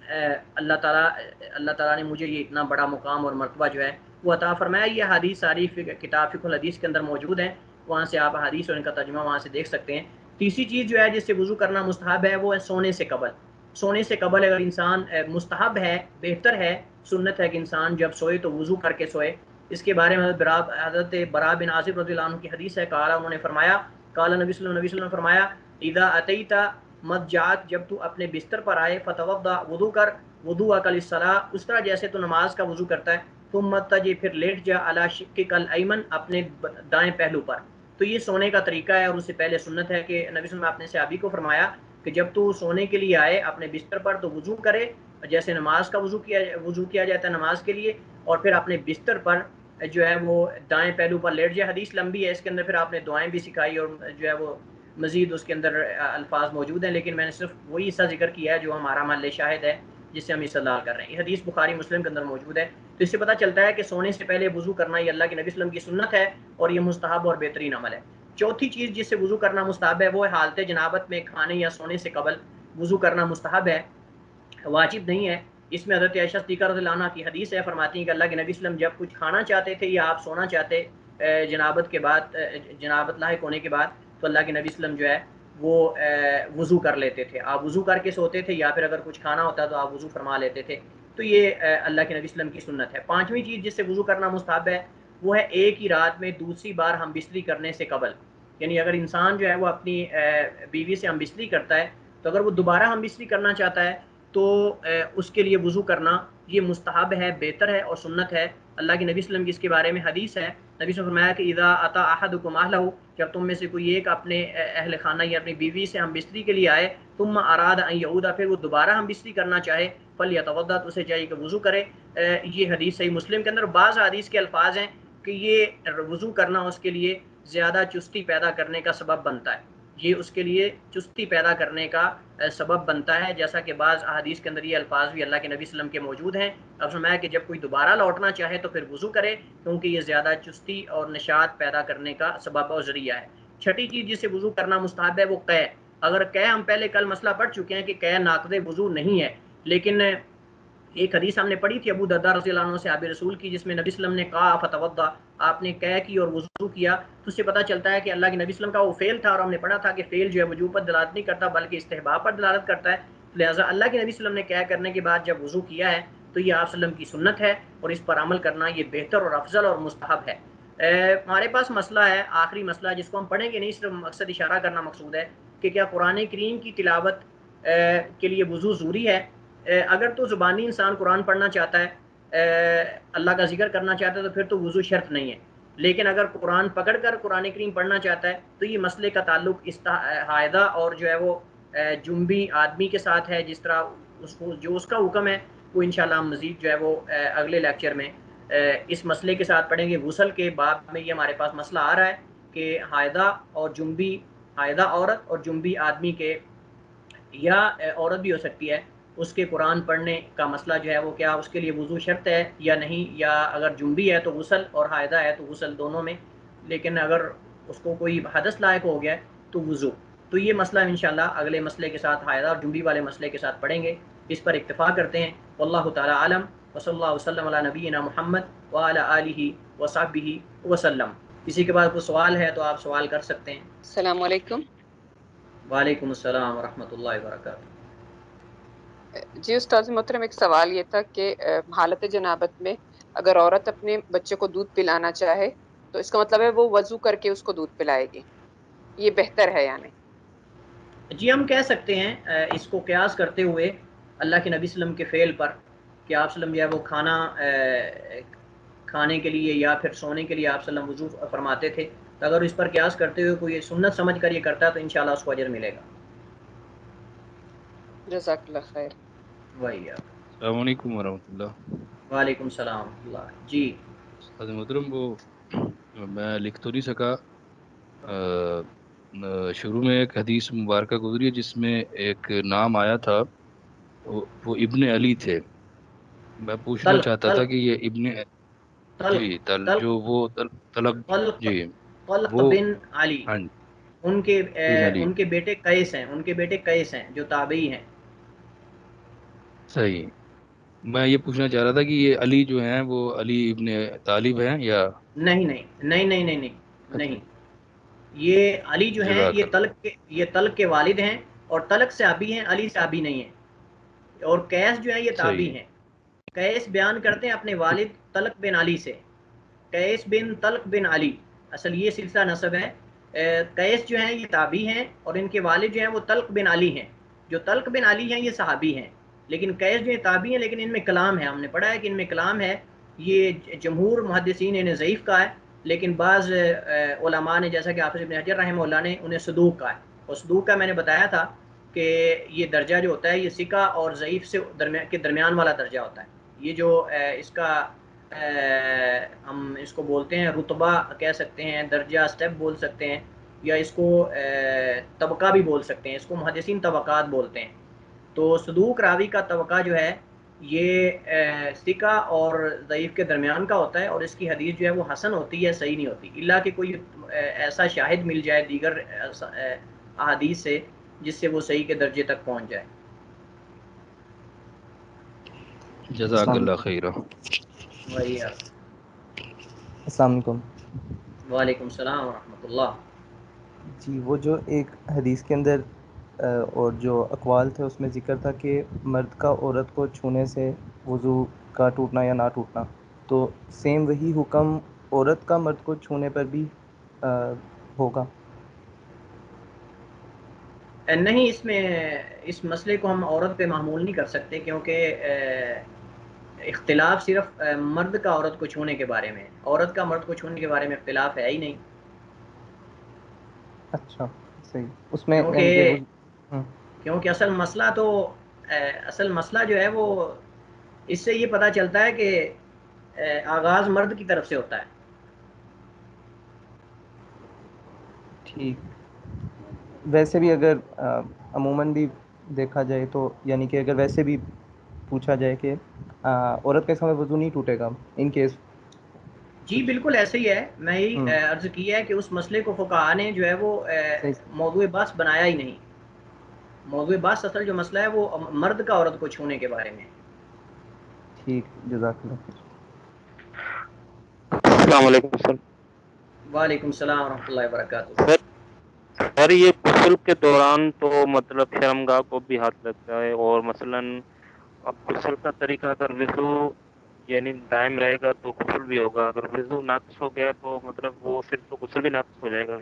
اللہ تعالیٰ نے مجھے یہ اتنا بڑا مقام اور مرتبہ جو ہے وہ عطا فرمایا۔ یہ حدیث ساری کتاب فقہ الحدیث کے اندر موجود ہیں، وہاں سے آپ حدیث اور ان کا ترجمہ وہاں سے دیکھ سکتے ہیں۔ تیسری چیز جو ہے جس سے وضو کرنا مستحب ہے وہ ہے سونے سے قبل۔ سونے سے قبل اگر انسان مستحب ہے، بہتر ہے، سنت ہے کہ انسان جب سوئے تو وضو کر کے سوئے۔ اس کے بارے میں حضرت براء بن عازب رضی اللہ عنہ کی حدیث ہے، قال، انہوں نے فرمایا، قال نبی صلی اللہ علیہ وسلم فرمایا، اذا اتیت مضجعک، جب تو اپنے بستر پر آئے، فتوضا، وضو کر، وضوءک للصلاۃ، اس طرح جیسے تو نماز کا وضو کرتا ہے، ثم اضطجع، پھر لیٹ جا، علی شقک الایمن، اپنے دائیں پہلو پر۔ تو یہ سونے کا طریقہ ہے، اور اس سے پہلے سنت ہے کہ نبی صلی اللہ علیہ وسلم نے اپنے صحابی کو فرمایا کہ جب تو سونے کے لیے آئے اپنے بستر پر تو وضو کرے، جیسے نماز کا وضو کیا جاتا ہے نماز کے لیے، اور پھر اپنے بستر پر جو ہے وہ دائیں پہلو پر لیٹ جائے۔ حدیث لمبی ہے، اس کے اندر پھر آپ نے دعائیں بھی سکھائی، اور جو ہے وہ مزید اس کے اندر الفاظ موجود ہیں، لیکن میں نے صرف وہی حصہ ذکر کیا ہے جو ہمارا محل شاہد ہے جس سے ہم استدلال کر رہے ہیں۔ یہ حدیث بخاری مسلم کے اندر موجود ہے۔ تو اس سے پتہ چلتا ہے کہ سونے سے پہلے وضو کرنا یہ اللہ کے نبی صلی اللہ علیہ وسلم کی سنت ہے، اور یہ مستحب اور بہترین عمل ہے۔ چوتھی چیز جس سے وضو کرنا مستحب ہے وہ ہے حالت جنابت میں کھانے یا سونے سے قبل وضو کرنا مستحب ہے، واجب نہیں ہے۔ اس میں حضرت عائشہ صدیقہ رضی اللہ عنہ کی حدیث ہے، فرماتی ہیں کہ اللہ کے نبی صلی اللہ علیہ وسلم جب کچھ کھانا چاہتے تھے یا آپ سونا چاہتے جنابت کے بعد، جنابت لاحق ہونے کے بعد، تو اللہ کے نبی صلی اللہ علیہ وسلم جو ہے وہ وضو کر لیتے تھے، آپ وضو کر کے سوتے تھے، یا پھر اگر کچھ کھانا ہوتا تو آپ وضو فرما لیتے تھے۔ تو یہ اللہ کے نبی صلی اللہ علیہ وسلم کی سنت ہے۔ پانچویں چیز جس سے وضو کرنا مستحب ہے وہ ہے ایک ہی رات میں دوسری بار ہم بستری کرنے سے قبل، یعنی اگر انسان جو ہے وہ اپنی بیوی سے ہم بستری کرتا ہے تو اگر وہ دوبارہ ہم بستری کرنا چاہتا ہے تو اس کے لیے وضو کرنا یہ مستحب ہے، بہتر ہے اور سنت ہے۔ اللہ کے نبی صلی اللہ علیہ وسلم کی اس کے بارے میں حدیث ہے، نبی صلی اللہ علیہ وسلم نے فرمایا کہ اذا اتی احدکم اہلہ، جب تم میں سے کوئی ایک اپنے اہل خانہ یا اپنی بیوی سے ہم بستری کے لیے آئے، ثم اراد ان یعود، پھر وہ دوبارہ ہم بستری کرنا چاہے، فلیتوضا، تو اسے چاہیے کہ وضو کرے۔ یہ حدیث صحیح مسلم کے اندر بعض حدیث کے الفاظ ہیں کہ یہ وضو کرنا اس کے لیے زیادہ چستی پیدا کرنے کا سبب بنتا ہے، یہ اس کے لیے چستی پیدا کرنے کا سبب بنتا ہے، جیسا کہ بعض احادیث کے اندر یہ الفاظ بھی اللہ کے نبی صلی اللہ علیہ وسلم کے موجود ہیں۔ اب فرمایا کہ جب کوئی دوبارہ لوٹنا چاہے تو پھر وضو کرے، کیونکہ یہ زیادہ چستی اور نشاط پیدا کرنے کا سبب اور ذریعہ ہے۔ چھٹی چیز جس سے وضو کرنا مستحب ہے وہ قے۔ اگر قے، ہم پہلے کل مسئلہ پڑھ چکے ہیں کہ قے ناقض وضو نہیں ہے، لیکن ایک حدیث ہم نے پڑھی تھی ابو درداء رضی اللہ عنہ سے صحابی رسول کی، جس میں نبی صلی اللہ علیہ وسلم نے کہا فتوضا، آپ نے کہہ کی اور وضو کیا، تو اس سے پتہ چلتا ہے کہ اللہ کے نبی صلی اللہ علیہ وسلم کا وہ فعل تھا، اور ہم نے پڑھا تھا کہ فعل جو ہے وجوب پر دلالت نہیں کرتا بلکہ استحباب پر دلالت کرتا ہے، لہٰذا اللہ کے نبی صلی اللہ علیہ وسلم نے کہہ کرنے کے بعد جب وضو کیا ہے تو یہ آپ صلی اللہ علیہ وسلم کی سنت ہے، اور اس پر عمل کرنا یہ بہتر اور افضل اور مستحب ہے۔ ہمارے پاس مسئلہ ہے، آخری مسئلہ جس کو ہم پڑھیں گے نہیں، صرف مقصد اشارہ کرنا مقصود ہے کہ کیا قرآن کریم کی تلاوت کے لیے وضو ضروری ہے؟ اگر تو زبانی انسان قرآن پڑھنا چاہتا ہے، اللہ کا ذکر کرنا چاہتا ہے، تو پھر تو وضو شرط نہیں ہے، لیکن اگر قرآن پکڑ کر قرآن کریم پڑھنا چاہتا ہے تو یہ مسئلے کا تعلق حائضہ اور جو ہے وہ جنبی آدمی کے ساتھ ہے، جس طرح اس کو جو اس کا حکم ہے وہ انشاءاللہ ہم مزید جو ہے وہ اگلے لیکچر میں اس مسئلے کے ساتھ پڑھیں گے۔ غسل کے باب میں یہ ہمارے پاس مسئلہ آ رہا ہے کہ حائضہ عورت اور جنبی آدمی کے، یا عورت بھی ہو سکتی ہے، اس کے قرآن پڑھنے کا مسئلہ جو ہے وہ کیا اس کے لیے وضو شرط ہے یا نہیں، یا اگر جنبی ہے تو غسل اور حائضہ ہے تو غسل دونوں میں، لیکن اگر اس کو کوئی حدث لائق ہو گیا تو وضو۔ تو یہ مسئلہ انشاءاللہ اگلے مسئلے کے ساتھ، حائضہ اور جنبی والے مسئلے کے ساتھ پڑھیں گے، اس پر اکتفا کرتے ہیں۔ واللہ تعالی عالم، وصلی اللہ وسلم علی نبینا محمد وعلی آلہ وصحبہ وسلم۔ کسی کے بعد کوئی سوال ہے تو آپ سوال کر سکتے ہیں۔ السلام علیکم۔ وعلیکم السلام ورحمۃ اللہ وبرکاتہ۔ جی استاذ محترم، ایک سوال یہ تھا کہ حالت جنابت میں اگر عورت اپنے بچے کو دودھ پلانا چاہے تو اس کا مطلب ہے وہ وضو کر کے اس کو دودھ پلائے گی، یہ بہتر ہے یعنی؟ جی ہم کہہ سکتے ہیں اس کو قیاس کرتے ہوئے اللہ کے نبی صلی اللہ علیہ وسلم کے فعل پر کہ آپ صلی اللہ علیہ وسلم جو ہے وہ کھانے کے لیے یا پھر سونے کے لیے آپ صلی اللہ علیہ وسلم وضو فرماتے تھے، تو اگر اس پر قیاس کرتے ہوئے کوئی سنت سمجھ کر یہ کرتا ہے تو انشاءاللہ اس کو اجر ملے گا۔ جزاک اللہ خیر۔ وہی آپ۔ السلام علیکم ورحمۃ اللہ۔ وعلیکم السلام ورحمۃ اللہ۔ جی استاد محترم، وہ میں لکھ تو نہیں سکا، شروع میں ایک حدیث مبارکہ گزری ہے جس میں ایک نام آیا تھا، وہ ابن علی تھے، میں پوچھنا طلق چاہتا تھا کہ یہ ابن طلق جی طلق جو وہ طلق طلق جی طلق وہ بن علی، ہاں بن علی، ان کے بیٹے قیس ہیں جو تابعی ہیں۔ صحیح۔ میں یہ پوچھنا چاہ رہا تھا کہ یہ علی جو ہیں وہ علی ابن طالب ہیں یا؟ نہیں نہیں نہیں نہیں نہیں نہیں اچھا، نہیں، یہ علی جو ہیں جزاک اللہ۔ یہ طلق کے والد ہیں، اور طلق صحابی ہیں، علی صحابی نہیں ہیں، اور قیس جو ہیں یہ تابعی صحیح، ہیں۔ قیس بیان کرتے ہیں اپنے والد طلق بن علی سے، قیس بن طلق بن علی، اصل یہ سلسلہ نسب ہے۔ قیس جو ہیں یہ تابعی ہیں، اور ان کے والد جو ہیں وہ طلق بن علی ہیں۔ جو طلق بن علی ہیں یہ صحابی ہیں، لیکن قیس جو ہیں تابعی ہیں، لیکن ان میں کلام ہے، ہم نے پڑھا ہے کہ ان میں کلام ہے۔ یہ جمہور محدثین نے ضعیف کہا ہے، لیکن بعض علماء نے جیسا کہ حافظ ابن حجر رحمہ اللہ نے انہیں صدوق کہا ہے، اور صدوق کا میں نے بتایا تھا کہ یہ درجہ جو ہوتا ہے یہ ثقہ اور ضعیف سے کے درمیان والا درجہ ہوتا ہے۔ یہ جو اس کا ہم اس کو بولتے ہیں رتبہ کہہ سکتے ہیں، درجہ سٹیپ بول سکتے ہیں، یا اس کو طبقہ بھی بول سکتے ہیں، اس کو محدثین طبقات بولتے ہیں۔ تو صدوق راوی کا طبقہ جو ہے یہ ثقہ اور ضعیف کے درمیان کا ہوتا ہے، اور اس کی حدیث جو ہے وہ حسن ہوتی ہے، صحیح نہیں ہوتی، الا کہ کوئی ایسا شاہد مل جائے دیگر احادیث سے جس سے وہ صحیح کے درجے تک پہنچ جائے۔ جزاک اللہ خیر۔ وہی ہے۔ السلام علیکم۔ وعلیکم السلام ورحمۃ اللہ۔ جی وہ جو ایک حدیث کے اندر اور جو اقوال تھے اس میں ذکر تھا کہ مرد کا عورت کو چھونے سے وضو کا ٹوٹنا یا نہ ٹوٹنا، تو سیم وہی حکم عورت کا مرد کو چھونے پر بھی ہوگا؟ نہیں، اس مسئلے کو ہم عورت پہ معمول نہیں کر سکتے، کیونکہ اختلاف صرف مرد کا عورت کو چھونے کے بارے میں ہے، عورت کا مرد کو چھونے کے بارے میں اختلاف ہے ہی نہیں۔ اچھا صحیح، اس میں یعنی کہ کیونکہ اصل مسئلہ جو ہے وہ اس سے یہ پتہ چلتا ہے کہ آغاز مرد کی طرف سے ہوتا ہے۔ ٹھیک، ویسے بھی اگر عموماً بھی دیکھا جائے تو یعنی کہ اگر ویسے بھی پوچھا جائے کہ عورت کا اس میں وضو نہیں ٹوٹے گا ان کیس؟ جی بالکل ایسے ہی ہے، میں یہی عرض کیا ہے کہ اس مسئلے کو فقہاء نے جو ہے وہ موضوع بحث بنایا ہی نہیں۔ موضوع بحث اصل جو مسئلہ ہے وہ مرد کا عورت کو چھونے کے بارے میں۔ ٹھیک، جزاک اللہ خیر۔ السلام علیکم سر۔ وعلیکم السلام ورحمۃ اللہ وبرکاتہ۔ سر یہ غسل کے دوران تو مطلب شرمگاہ کو بھی ہاتھ لگتا ہے، اور مثلاً اب غسل کا طریقہ اگر وضو یعنی دائم رہے گا تو غسل بھی ہوگا، اگر وضو ناقص ہو گیا تو مطلب وہ پھر تو غسل بھی ناقص ہو جائے گا۔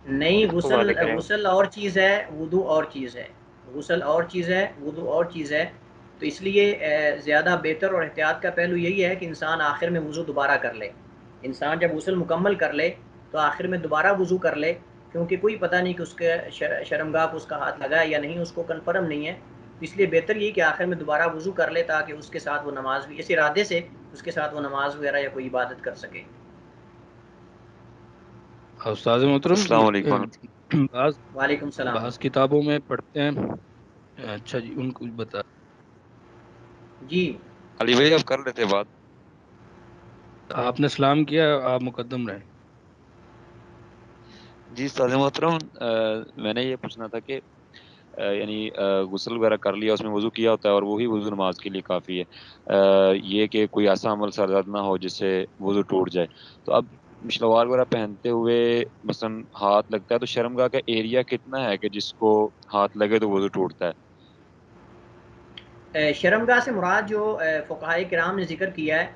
نہیں، اس کو واضح کریں۔ غسل اور چیز ہے، وضو اور چیز ہے۔ غسل اور چیز ہے، وضو اور چیز ہے، تو اس لیے زیادہ بہتر اور احتیاط کا پہلو یہی ہے کہ انسان آخر میں وضو دوبارہ کر لے۔ انسان جب غسل مکمل کر لے تو آخر میں دوبارہ وضو کر لے، کیونکہ کوئی پتہ نہیں کہ اس کے شرمگاہ کو اس کا ہاتھ لگا ہے یا نہیں، اس کو کنفرم نہیں ہے، اس لیے بہتر یہ کہ آخر میں دوبارہ وضو کر لے تاکہ اس کے ساتھ وہ نماز بھی اس ارادے سے اس کے ساتھ وہ نماز وغیرہ یا کوئی عبادت کر سکے۔ استاد محترم، السلام علیکم۔ وعلیکم السلام۔ بعض کتابوں میں پڑھتے ہیں، اچھا جی ان کو بتا۔ جی علی بھائی اب کر لیتے بات۔ آپ نے سلام کیا، آپ مقدم رہیں۔ جی استاد محترم، میں نے یہ پوچھنا تھا کہ یعنی غسل وغیرہ کر لیا، اس میں وضو کیا ہوتا ہے اور وہی وضو نماز کے لیے کافی ہے، یہ کہ کوئی ایسا عمل سرزد نہ ہو جس سے وضو ٹوٹ جائے، تو اب شلوار وغیرہ پہنتے ہوئے مثلا ہاتھ لگتا ہے تو شرمگاہ کا ایریا کتنا ہے کہ جس کو ہاتھ لگے تو وضو ٹوٹتا ہے؟ شرمگاہ سے مراد جو فقہائے کرام نے ذکر کیا ہے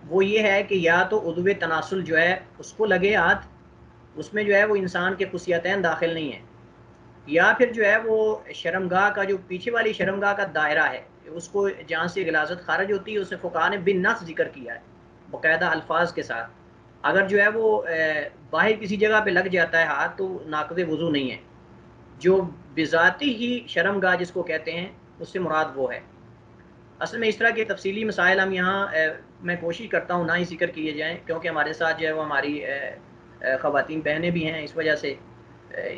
وہ یہ ہے کہ یا تو عضو تناسل جو ہے اس کو لگے ہاتھ، اس میں جو ہے وہ انسان کے خصیتین داخل نہیں ہیں، یا پھر جو ہے وہ شرمگاہ کا جو پیچھے والی شرمگاہ کا دائرہ ہے اس کو جہاں سے غلاظت خارج ہوتی ہے، اسے فقہاء نے بالنص ذکر کیا ہے باقاعدہ الفاظ کے ساتھ۔ اگر جو ہے وہ باہر کسی جگہ پہ لگ جاتا ہے ہاتھ تو ناقض وضو نہیں ہے، جو بذاتی ہی شرمگاہ جس کو کہتے ہیں اس سے مراد وہ ہے۔ اصل میں اس طرح کے تفصیلی مسائل ہم یہاں میں کوشش کرتا ہوں نہ ہی ذکر کیے جائیں، کیونکہ ہمارے ساتھ جو ہے وہ ہماری خواتین بہنیں بھی ہیں، اس وجہ سے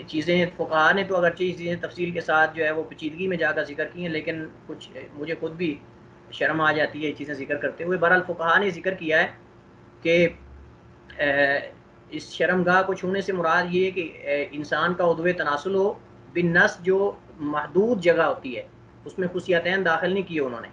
چیزیں فقہاء نے تو اگرچہ چیزیں تفصیل کے ساتھ جو ہے وہ پیچیدگی میں جا کر ذکر کی ہیں، لیکن کچھ مجھے خود بھی شرم آ جاتی ہے یہ چیزیں ذکر کرتے ہوئے۔ بہرحال فقہاء نے ذکر کیا ہے کہ اس شرمگاہ کو چھونے سے مراد یہ ہے کہ انسان کا عضو تناسل ہو بالنص، جو محدود جگہ ہوتی ہے اس میں خصیتین داخل نہیں کیے انہوں نے۔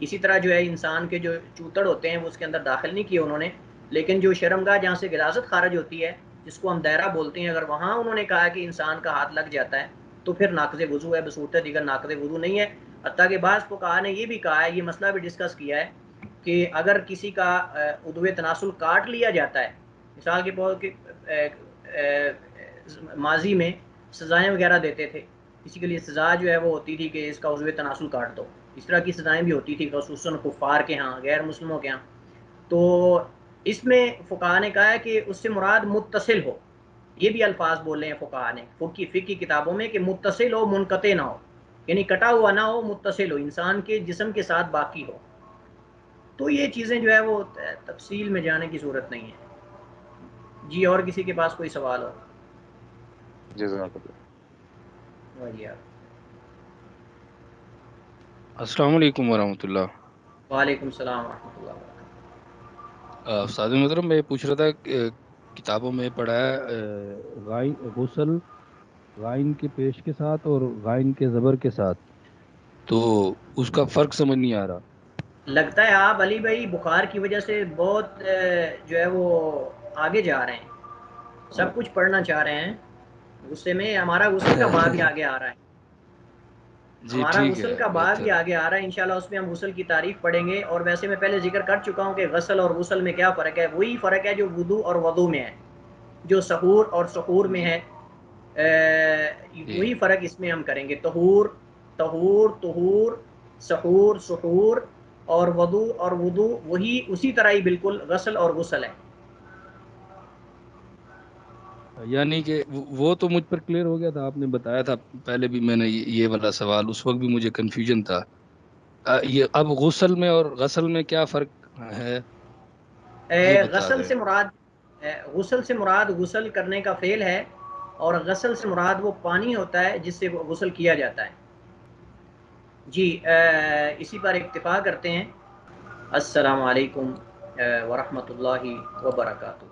اسی طرح جو ہے انسان کے جو چوتڑ ہوتے ہیں وہ اس کے اندر داخل نہیں کیے انہوں نے، لیکن جو شرمگاہ جہاں سے غلاظت خارج ہوتی ہے جس کو ہم دائرہ بولتے ہیں، اگر وہاں انہوں نے کہا کہ انسان کا ہاتھ لگ جاتا ہے تو پھر ناقض وضو ہے، بصورت دیگر ناقض وضو نہیں ہے۔ حتیٰ کہ بعض فقہاء نے یہ بھی کہا ہے، یہ مسئلہ بھی ڈسکس کیا ہے کہ اگر کسی کا عضو تناسل کاٹ لیا جاتا ہے، مثال کے طور ماضی میں سزائیں وغیرہ دیتے تھے، کسی کے لیے سزا جو ہے وہ ہوتی تھی کہ اس کا عضو تناسل کاٹ دو، اس طرح کی سزائیں بھی ہوتی تھی خصوصاً کفار کے ہاں، غیر مسلموں کے ہاں، تو اس میں فقہاء نے کہا ہے کہ اس سے مراد متصل ہو، یہ بھی الفاظ بولے ہیں فقہاء نے فقہی کتابوں میں کہ متصل ہو، منقطع نہ ہو، یعنی کٹا ہوا نہ ہو، متصل ہو، انسان کے جسم کے ساتھ باقی ہو۔ تو یہ چیزیں جو ہے وہ تفصیل میں جانے کی ضرورت نہیں ہے۔ جی اور کسی کے پاس کوئی سوال ہو؟ جزاک اللہ۔ السلام علیکم ورحمۃ اللہ۔ وعلیکم السلام ورحمۃ اللہ وبرکاتہ۔ استاد محترم، میں پوچھ رہا تھا کہ کتابوں میں پڑھا ہے غسل غائن کے پیش کے ساتھ اور غائن کے زبر کے ساتھ، تو اس کا فرق سمجھ نہیں آ رہا۔ لگتا ہے آپ علی بھائی بخار کی وجہ سے بہت جو ہے وہ آگے جا رہے ہیں، سب کچھ پڑھنا چاہ رہے ہیں، غصے میں ہمارا غسل کا باب ہی آگے آ رہا ہے، جی ہمارا ٹھیک غسل ہے، کا باب ہی بہتر۔ آگے آ رہا ہے، انشاءاللہ اس میں ہم غسل کی تعریف پڑھیں گے۔ اور ویسے میں پہلے ذکر کر چکا ہوں کہ غسل اور غسل میں کیا فرق ہے، وہی فرق ہے جو وضو اور وضو میں ہے، جو سحور اور سحور میں ہے، جی وہی فرق اس میں ہم کریں گے۔ طہور طہور، سحور سحور، اور وضو اور وضو وہی اسی طرح ہی بالکل غسل اور غسل ہے۔ یعنی کہ وہ تو مجھ پر کلیئر ہو گیا تھا، آپ نے بتایا تھا پہلے بھی، میں نے یہ والا سوال اس وقت بھی مجھے کنفیوژن تھا۔ یہ اب غسل میں اور غسل میں کیا فرق ہے یہ بتا غسل دیں۔ سے مراد غسل کرنے کا فعل ہے، اور غسل سے مراد وہ پانی ہوتا ہے جس سے غسل کیا جاتا ہے۔ جی اسی پر اکتفا کرتے ہیں۔ السلام علیکم ورحمۃ اللہ وبرکاتہ۔